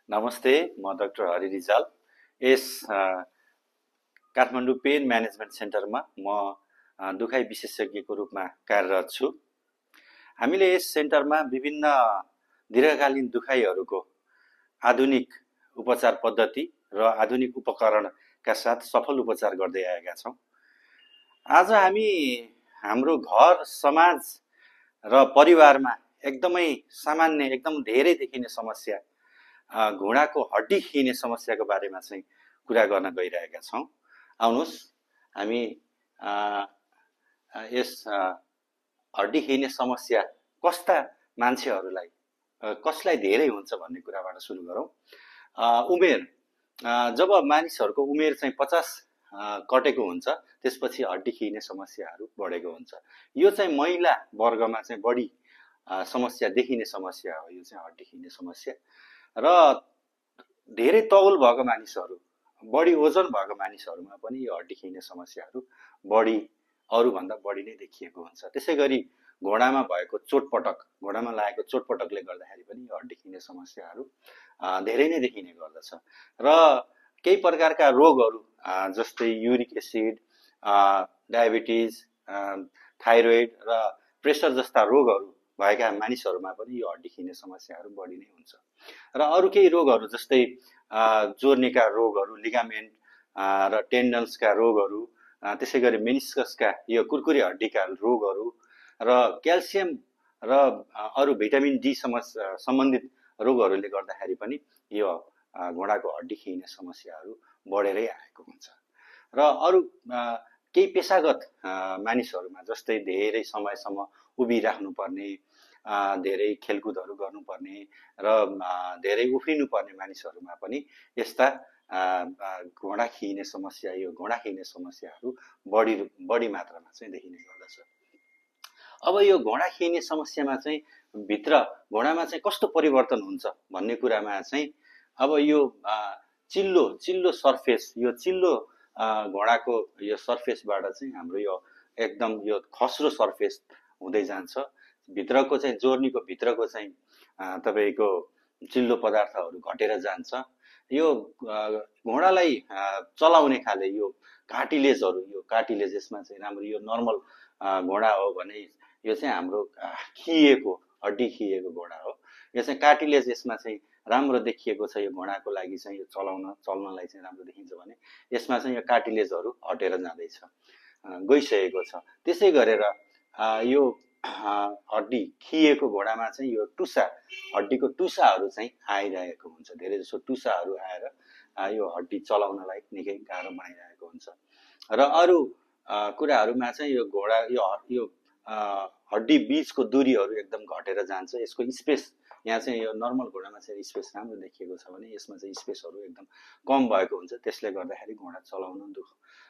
नमस्ते, म डाक्टर हरि रिजाल। यस Kathmandu pain management सेन्टरमा म दुखाइ विशेषज्ञको रूपमा कार्यरत छु। हामीले यस सेन्टरमा विभिन्न दीर्घकालीन दुखाइहरूको आधुनिक उपचार पद्धति र आधुनिक उपकरणका साथ सफल उपचार गर्दै आएका छौँ। आज हामी हाम्रो घर, समाज र परिवारमा एकदमै सामान्य, एकदम धेरै देखिने समस्या घुँडाको हड्डी खिने समस्याको बारेमा चाहिँ कुरा गर्न गइरहेका छौँ। आउनुहोस् हामी यस हड्डी खिने समस्या कस्ता मान्छेहरूलाई कसलाई धेरै हुन्छ भन्ने कुराबाट सुरु गरौँ। उमेर, जब मानिसहरूको उमेर चाहिँ 50 कटेको हुन्छ त्यसपछि हड्डी खिने समस्याहरू बढेको हुन्छ। यो चाहिँ महिला वर्गमा चाहिँ बढी समस्या देखिने समस्या हो। यो चाहिँ हड्डी खिने समस्या र धेरै तौल भएको मानिसहरू, बढी ओजन भएको मानिसहरूमा पनि यो हड्डी खिने समस्याहरू बढी अरूभन्दा बढी नै देखिएको हुन्छ। त्यसै गरी घुँडामा भएको चोटपटक, घुँडामा लागेको चोटपटकले गर्दाखेरि पनि यो हड्डी खिने समस्याहरू धेरै नै देखिने गर्दछ। र केही प्रकारका रोगहरू जस्तै युरिक एसिड, डायबिटिज, थाइरोइड र प्रेसर जस्ता रोगहरू भएका मानिसहरूमा पनि यो हड्डी खिने समस्याहरू बढी नै हुन्छ। र अरू केही रोगहरू जस्तै जोर्नीका रोगहरू, लिगामेन्ट र टेन्डन्सका रोगहरू, त्यसै गरी मेनिस्कसका यो कुरकुरे हड्डीका रोगहरू र क्याल्सियम र अरू भिटामिन डी सम्बन्धित रोगहरूले गर्दाखेरि पनि यो घुँडाको हड्डी खिने समस्याहरू बढेरै आएको हुन्छ। र अरू केही पेशागत मानिसहरूमा जस्तै धेरै समयसम्म उभिराख्नुपर्ने, धेरै खेलकुदहरू गर्नुपर्ने र धेरै उफ्रिनुपर्ने मानिसहरूमा पनि यस्ता घुँडा खिने समस्या, यो घुँडा खिने समस्याहरू बढी मात्रामा चाहिँ देखिने गर्दछ। अब यो घुँडा खिने समस्यामा चाहिँ भित्र घुँडामा चाहिँ कस्तो परिवर्तन हुन्छ भन्ने कुरामा चाहिँ अब यो चिल्लो सर्फेस, यो चिल्लो घुँडाको यो सर्फेसबाट चाहिँ हाम्रो यो एकदम यो खस्रो सर्फेस हुँदै जान्छ। भित्रको चाहिँ जोर्नीको भित्रको चाहिँ तपाईको चिल्लो पदार्थहरू घटेर जान्छ। यो घुँडालाई चलाउने खाले यो कार्टिलेजहरू, यो कार्टिलेज यसमा चाहिँ राम्रो, यो नर्मल घुँडा हो भने यो चाहिँ हाम्रो खिएको हड्डी खिएको घुँडा हो। यो चाहिँ कार्टिलेज यसमा चाहिँ राम्रो देखिएको छ। यो घुँडाको लागि चाहिँ यो चल्नलाई चाहिँ राम्रो देखिन्छ भने यसमा चाहिँ यो कार्टिलेजहरू हटेर जाँदैछ, गइसकेको छ। त्यसै गरेर यो हड्डी खिएको घुँडामा चाहिँ यो टुसा, हड्डीको टुसाहरू चाहिँ आइरहेको हुन्छ। धेरै जसो टुसाहरू आएर यो हड्डी चलाउनलाई निकै गाह्रो बनाइरहेको हुन्छ। र अरू कुराहरूमा चाहिँ यो घुँडा यो हड्डी बीचको दूरीहरू एकदम घटेर जान्छ। यसको स्पेस, यहाँ चाहिँ यो नर्मल घुँडामा चाहिँ स्पेस राम्रो देखिएको छ भने यसमा चाहिँ स्पेसहरू एकदम कम भएको हुन्छ। त्यसले गर्दाखेरि घुँडा चलाउन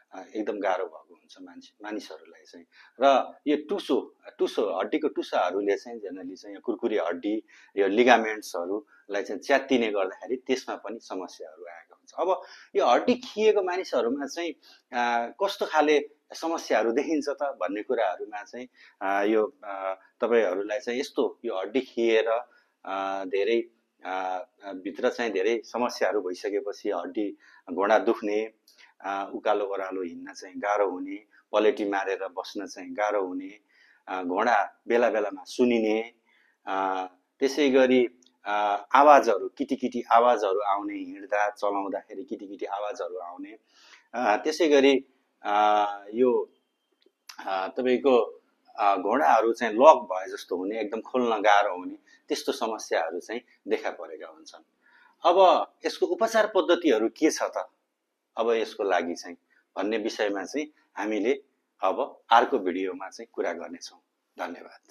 एकदम गाह्रो भएको हुन्छ मानिसहरूलाई चाहिँ। र यो टुसो हड्डीको टुसाहरूले चाहिँ जेनरली चाहिँ यो कुरकुरे हड्डी, यो लिगामेन्ट्सहरूलाई चाहिँ च्यात्तिने गर्दाखेरि त्यसमा पनि समस्याहरू आएको हुन्छ। अब यो हड्डी खिएको मानिसहरूमा चाहिँ कस्तो खाले समस्याहरू देखिन्छ त भन्ने कुराहरूमा चाहिँ यो तपाईहरूलाई चाहिँ यस्तो, यो हड्डी खिएर धेरै भित्र चाहिँ धेरै समस्याहरू भइसकेपछि हड्डी घुँडा दुख्ने, उकालो ओह्रालो हिँड्न चाहिँ गाह्रो हुने, पलेटी मारेर बस्न चाहिँ गाह्रो हुने, घुँडा बेला बेलामा सुनिने, त्यसै गरी आवाजहरू, किटिकिटी आवाजहरू आउने, हिँड्दा चलाउँदाखेरि किटिकिटी आवाजहरू आउने, त्यसै गरी यो तपाईको घुँडाहरू चाहिँ लक भए जस्तो हुने, एकदम खोल्न गाह्रो हुने, त्यस्तो समस्याहरू चाहिँ देखा परेका हुन्छन्। अब यसको उपचार पद्धतिहरू के छ त अब यसको लागि चाहिँ भन्ने विषयमा चाहिँ हामीले अब अर्को भिडियोमा चाहिँ कुरा गर्नेछौँ। धन्यवाद।